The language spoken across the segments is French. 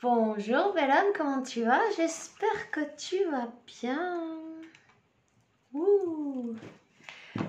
Bonjour belle âme, comment tu vas? J'espère que tu vas bien. Ouh.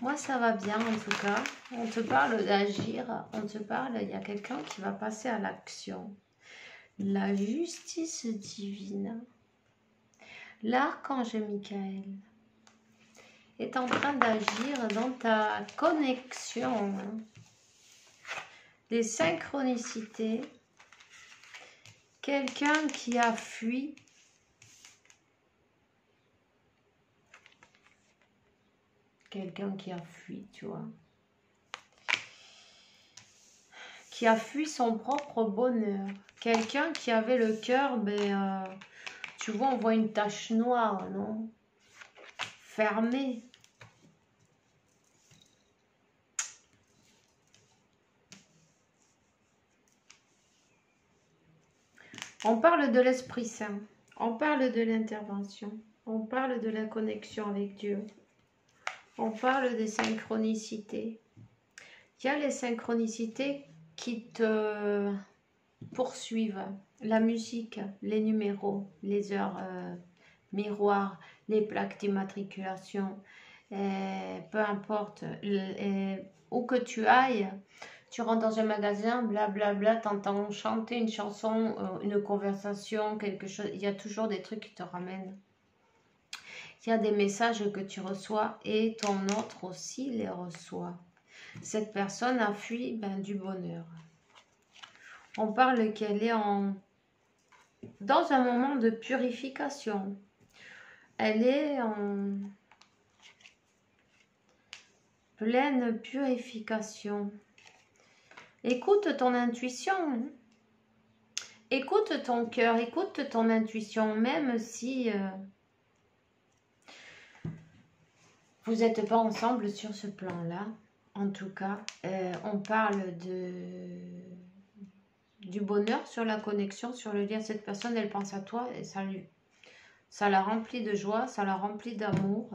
Moi ça va bien en tout cas. On te parle d'agir, on te parle, il y a quelqu'un qui va passer à l'action. La justice divine. L'archange Michael est en train d'agir dans ta connexion. Des synchronicités. Quelqu'un qui a fui. Quelqu'un qui a fui, tu vois. Qui a fui son propre bonheur. Quelqu'un qui avait le cœur, tu vois, on voit une tache noire, non? Fermée. On parle de l'Esprit Saint. On parle de l'intervention. On parle de la connexion avec Dieu. On parle des synchronicités. Il y a les synchronicités qui te poursuivent. La musique, les numéros, les heures miroirs, les plaques d'immatriculation, peu importe, où que tu ailles, tu rentres dans un magasin, blablabla, t'entends chanter une chanson, une conversation, quelque chose, il y a toujours des trucs qui te ramènent. Il y a des messages que tu reçois et ton autre aussi les reçoit. Cette personne a fui du bonheur. On parle qu'elle est dans un moment de purification. Elle est en pleine purification. Écoute ton intuition. Écoute ton cœur, écoute ton intuition, même si vous n'êtes pas ensemble sur ce plan-là. En tout cas, on parle du bonheur sur la connexion, sur le lien. Cette personne, elle pense à toi et ça la remplit de joie, ça la remplit d'amour.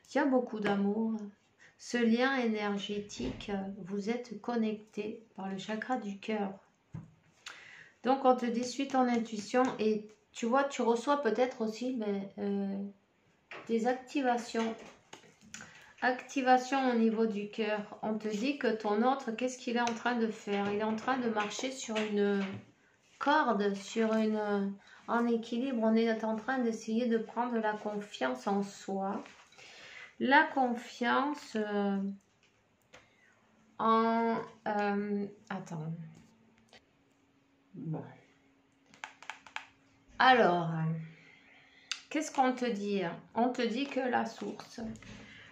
Il y a beaucoup d'amour. Ce lien énergétique, vous êtes connecté par le chakra du cœur. Donc, on te dit, suis ton intuition et tu vois, tu reçois peut-être aussi des activations. Activation au niveau du cœur. On te dit que ton autre, qu'est-ce qu'il est en train de faire? Il est en train de marcher sur une corde, en équilibre. On est en train d'essayer de prendre la confiance en soi. La confiance attends. Bon. Alors, qu'est-ce qu'on te dit? On te dit que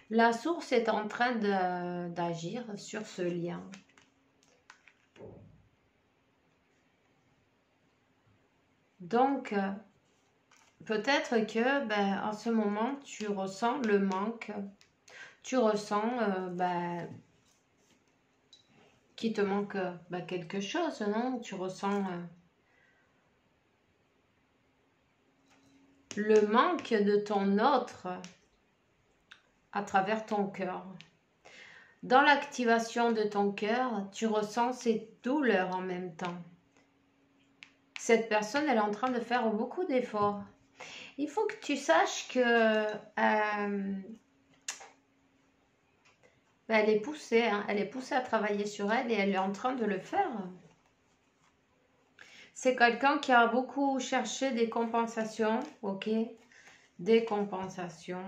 la source est en train d'agir sur ce lien. Donc, peut-être que en ce moment, tu ressens le manque. Tu ressens qu'il te manque quelque chose, non? Tu ressens le manque de ton autre à travers ton cœur. Dans l'activation de ton cœur, tu ressens ces douleurs en même temps. Cette personne, elle est en train de faire beaucoup d'efforts. Il faut que tu saches que elle est poussée, hein, elle est poussée à travailler sur elle et elle est en train de le faire. C'est quelqu'un qui a beaucoup cherché des compensations, ok? Des compensations,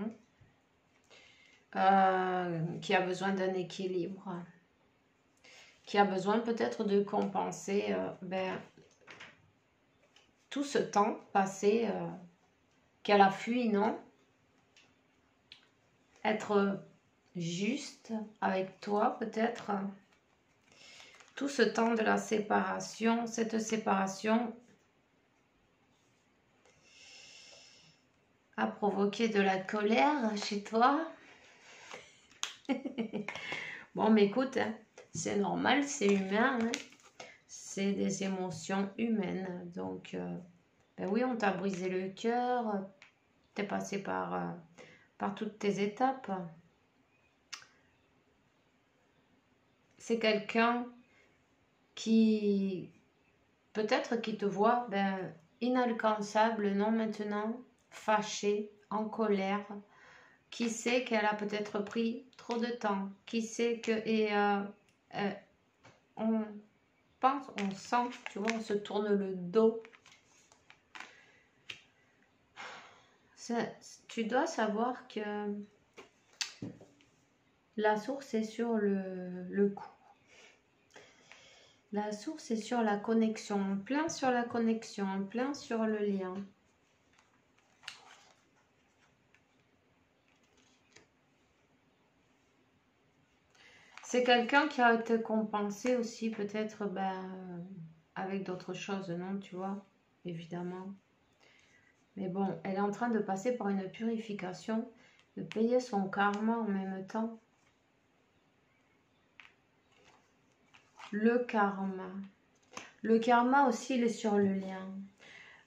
qui a besoin d'un équilibre, qui a besoin peut-être de compenser tout ce temps passé qu'elle a fui, non? Être juste avec toi, peut-être. Tout ce temps de la séparation, cette séparation a provoqué de la colère chez toi. Bon, mais écoute, hein, c'est normal, c'est humain, hein, c'est des émotions humaines. Donc, oui, on t'a brisé le cœur, t'es passé par toutes tes étapes. C'est quelqu'un qui peut-être qu'il te voit inalcançable, non maintenant, fâché, en colère. Qui sait qu'elle a peut-être pris trop de temps. Qui sait que... on pense, on sent, tu vois, on se tourne le dos. Tu dois savoir que la source est sur le coup. La source est sur la connexion, en plein sur la connexion, en plein sur le lien. C'est quelqu'un qui a été compensé aussi peut-être avec d'autres choses, non, tu vois, évidemment. Mais bon, elle est en train de passer par une purification, de payer son karma en même temps. Le karma. Le karma aussi, il est sur le lien.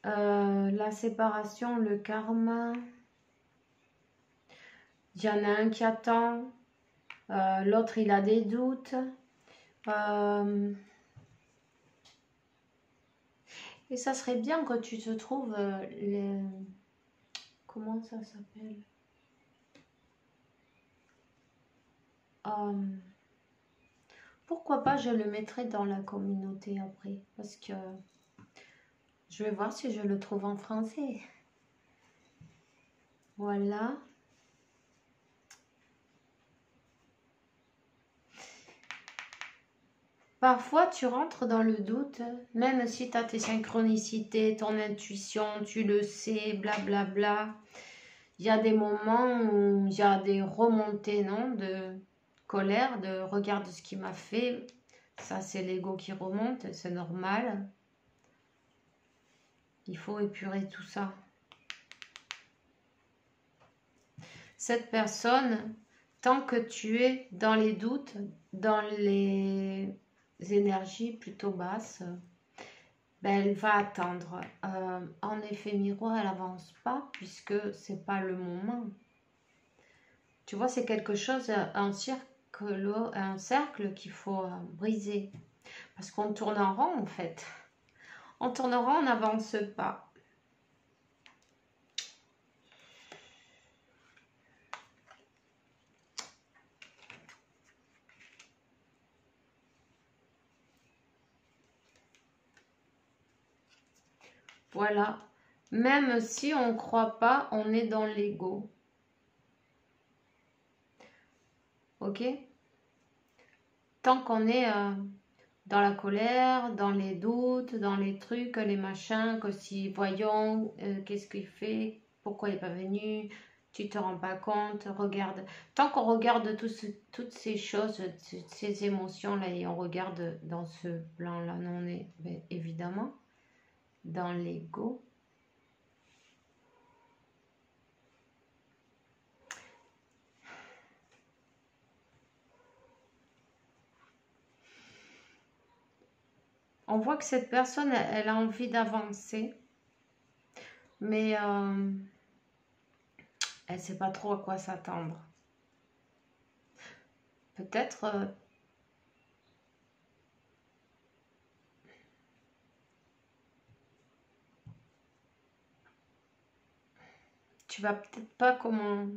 La séparation, le karma. Il y en a un qui attend. L'autre, il a des doutes. Et ça serait bien que tu te trouves comment ça s'appelle? Pourquoi pas je le mettrai dans la communauté après, parce que je vais voir si je le trouve en français. Voilà. Parfois, tu rentres dans le doute, même si tu as tes synchronicités, ton intuition, tu le sais, blablabla. Bla bla. Il y a des moments où il y a des remontées, non, de colère, de regarde ce qu'il m'a fait. Ça, c'est l'ego qui remonte, c'est normal. Il faut épurer tout ça. Cette personne, tant que tu es dans les doutes, dans les énergies plutôt basses, elle va attendre. En effet miroir, elle n'avance pas puisque c'est pas le moment. Tu vois, c'est quelque chose, un cercle qu'il faut briser. Parce qu'on tourne en rond en fait. En tourne en rond, on n'avance pas. Voilà. Même si on ne croit pas, on est dans l'ego. Ok? Tant qu'on est dans la colère, dans les doutes, dans les trucs, les machins, que si voyons, qu'est-ce qu'il fait, pourquoi il n'est pas venu, tu te rends pas compte, regarde. Tant qu'on regarde toutes ces choses, ces émotions-là, et on regarde dans ce plan-là, on est évidemment dans l'ego. On voit que cette personne, elle a envie d'avancer, mais elle ne sait pas trop à quoi s'attendre. Peut-être tu vas peut-être pas comment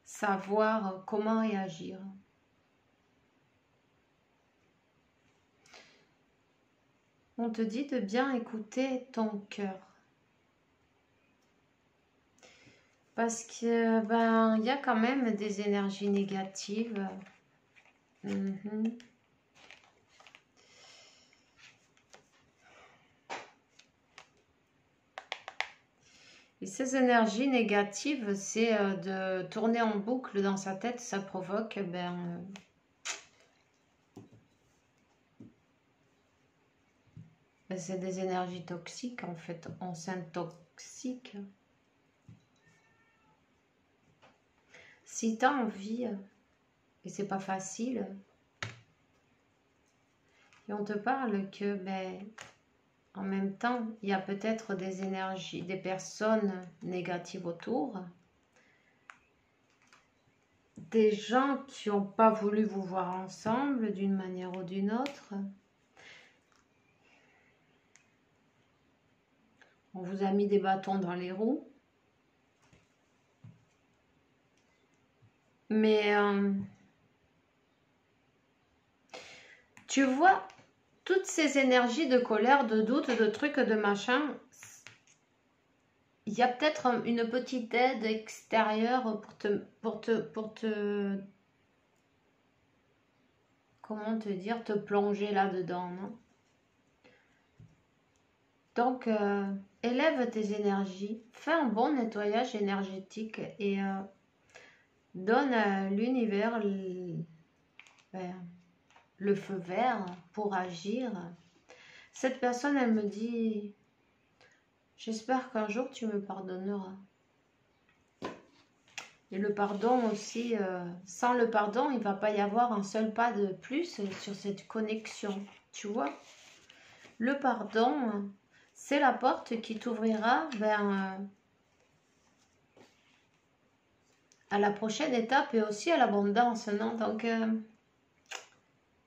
savoir comment réagir. On te dit de bien écouter ton cœur. Parce que il y a quand même des énergies négatives. Et ces énergies négatives, c'est de tourner en boucle dans sa tête, ça provoque c'est des énergies toxiques en fait, on s'intoxique. Si tu as envie, et c'est pas facile, et on te parle que en même temps, il y a peut-être des énergies, des personnes négatives autour, des gens qui n'ont pas voulu vous voir ensemble d'une manière ou d'une autre. On vous a mis des bâtons dans les roues. Mais tu vois, toutes ces énergies de colère, de doute, de trucs, de machin, il y a peut-être une petite aide extérieure pour te comment te dire, te plonger là-dedans, non? Donc, élève tes énergies, fais un bon nettoyage énergétique et donne à l'univers le feu vert pour agir. Cette personne, elle me dit, j'espère qu'un jour tu me pardonneras. Et le pardon aussi, sans le pardon, il ne va pas y avoir un seul pas de plus sur cette connexion, tu vois. Le pardon, c'est la porte qui t'ouvrira vers à la prochaine étape et aussi à l'abondance, non? Donc,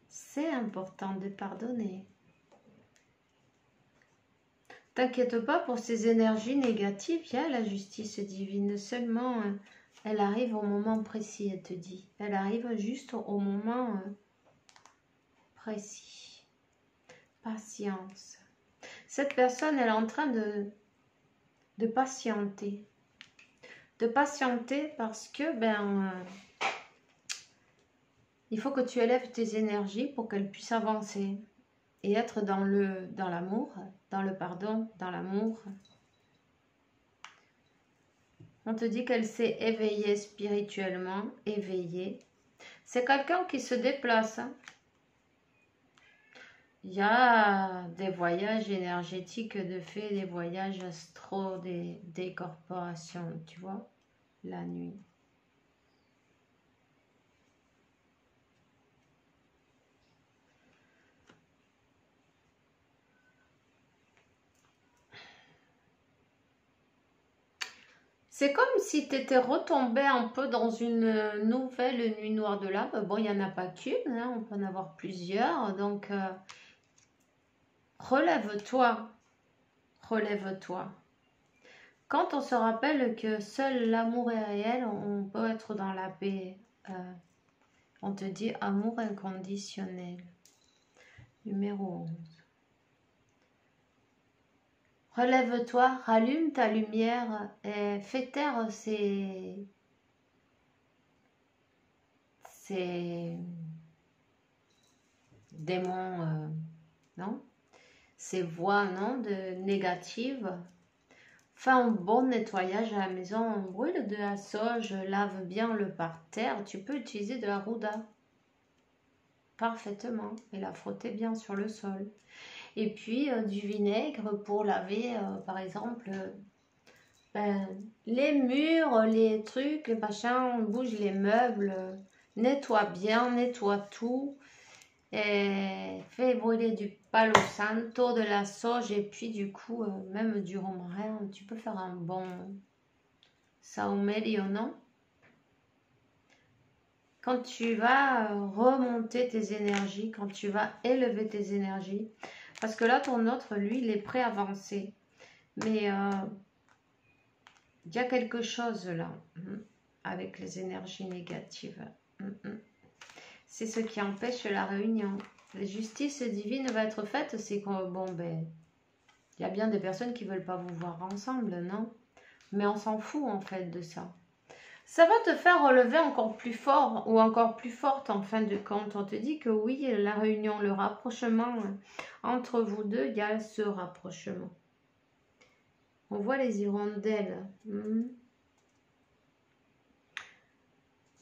c'est important de pardonner. T'inquiète pas pour ces énergies négatives, il y a la justice divine. Seulement, elle arrive au moment précis, elle te dit. Elle arrive juste au moment précis. Patience. Cette personne, elle est en train de patienter. De patienter parce que, il faut que tu élèves tes énergies pour qu'elles puissent avancer et être dans l'amour, dans le pardon, dans l'amour. On te dit qu'elle s'est éveillée spirituellement, éveillée. C'est quelqu'un qui se déplace. Hein. Il y a des voyages énergétiques de fait, des voyages astro, des corporations, tu vois, la nuit. C'est comme si tu étais retombé un peu dans une nouvelle nuit noire de l'âme. Bon, il n'y en a pas qu'une, hein, on peut en avoir plusieurs. Donc, relève-toi, relève-toi. Quand on se rappelle que seul l'amour est réel, on peut être dans la paix. On te dit amour inconditionnel. Numéro 11. Relève-toi, rallume ta lumière et fais taire ces démons, non? Ces voix, non, négatives. Fais un bon nettoyage à la maison, brûle de la sauge, lave bien le parterre. Tu peux utiliser de la rouda parfaitement et la frotter bien sur le sol. Et puis du vinaigre pour laver, par exemple, les murs, les trucs, les machins, on bouge les meubles, nettoie bien, nettoie tout. Et fais brûler du palo santo, de la sauge et puis du coup, même du romarin, tu peux faire un bon saumerio, non? Quand tu vas remonter tes énergies, quand tu vas élever tes énergies, parce que là, ton autre, lui, il est prêt à avancer. Mais il y a quelque chose là, avec les énergies négatives. C'est ce qui empêche la réunion. La justice divine va être faite, c'est que, bon, il y a bien des personnes qui ne veulent pas vous voir ensemble, non? Mais on s'en fout, en fait, de ça. Ça va te faire relever encore plus fort, ou encore plus forte, en fin de compte. On te dit que oui, la réunion, le rapprochement, entre vous deux, il y a ce rapprochement. On voit les hirondelles.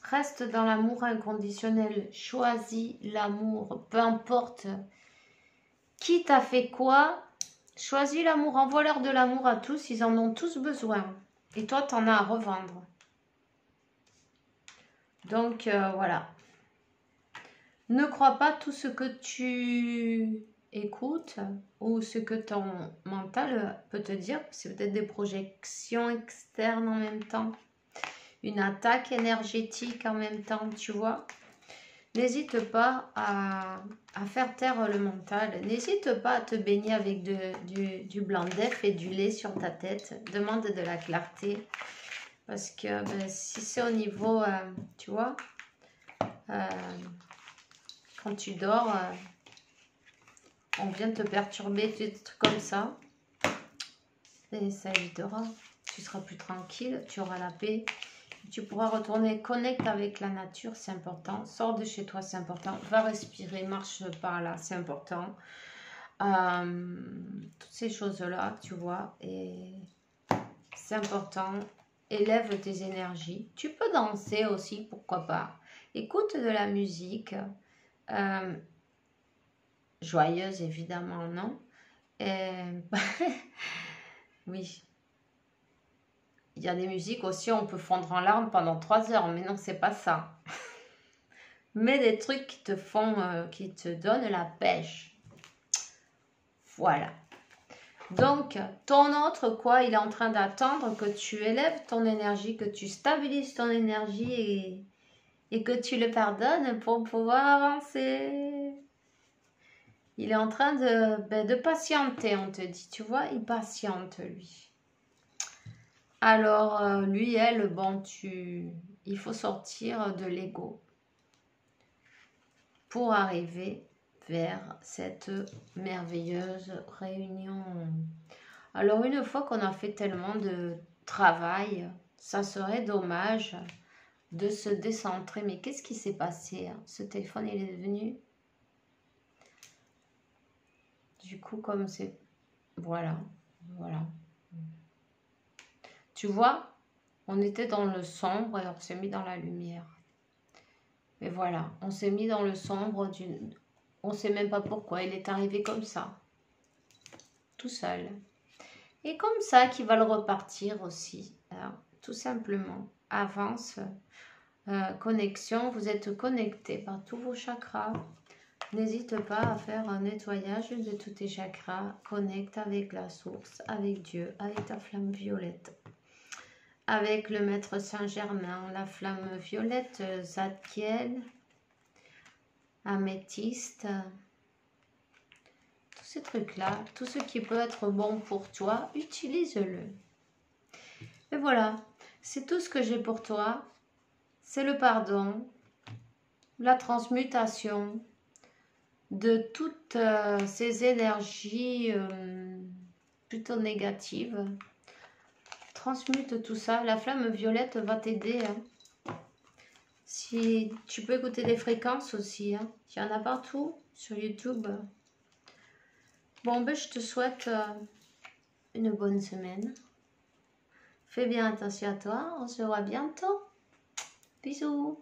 Reste dans l'amour inconditionnel. Choisis l'amour. Peu importe qui t'a fait quoi. Choisis l'amour. Envoie-leur de l'amour à tous. Ils en ont tous besoin. Et toi, tu en as à revendre. Donc, voilà. Ne crois pas tout ce que tu écoutes ou ce que ton mental peut te dire. C'est peut-être des projections externes en même temps. Une attaque énergétique en même temps, tu vois. N'hésite pas à faire taire le mental. N'hésite pas à te baigner avec du blanc d'œuf et du lait sur ta tête. Demande de la clarté. Parce que ben, si c'est au niveau, tu vois, quand tu dors, on vient te perturber, des trucs comme ça. Et ça évitera. Tu seras plus tranquille, tu auras la paix. Tu pourras retourner, connecte avec la nature, c'est important. Sors de chez toi, c'est important. Va respirer, marche par là, c'est important. Toutes ces choses-là, tu vois, et c'est important. Élève tes énergies. Tu peux danser aussi, pourquoi pas. Écoute de la musique. Joyeuse, évidemment, non? Oui. Il y a des musiques aussi, on peut fondre en larmes pendant 3 heures, mais non, c'est pas ça. Mais des trucs qui te font, qui te donnent la pêche. Voilà. Donc, ton autre, quoi, il est en train d'attendre que tu élèves ton énergie, que tu stabilises ton énergie et que tu le pardonnes pour pouvoir avancer. Il est en train de patienter, on te dit, tu vois, il patiente, lui. Alors, lui, elle, bon, il faut sortir de l'ego pour arriver vers cette merveilleuse réunion. Alors, une fois qu'on a fait tellement de travail, ça serait dommage de se décentrer. Mais qu'est-ce qui s'est passé? Ce téléphone, il est devenu... Du coup, comme c'est... Voilà, voilà. Tu vois, on était dans le sombre et on s'est mis dans la lumière. Mais voilà, on s'est mis dans le sombre, on ne sait même pas pourquoi, il est arrivé comme ça, tout seul. Et comme ça qu'il va le repartir aussi, hein, tout simplement. Avance, connexion, vous êtes connecté par tous vos chakras. N'hésite pas à faire un nettoyage de tous tes chakras. Connecte avec la source, avec Dieu, avec ta flamme violette. Avec le maître Saint-Germain, la flamme violette, Zadkiel, améthyste, tous ces trucs-là, tout ce qui peut être bon pour toi, utilise-le. Et voilà, c'est tout ce que j'ai pour toi. C'est le pardon, la transmutation de toutes ces énergies plutôt négatives. Transmute tout ça. La flamme violette va t'aider. Hein. Si tu peux écouter des fréquences aussi. Hein. Il y en a partout sur YouTube. Bon, ben, je te souhaite une bonne semaine. Fais bien attention à toi. On se voit bientôt. Bisous.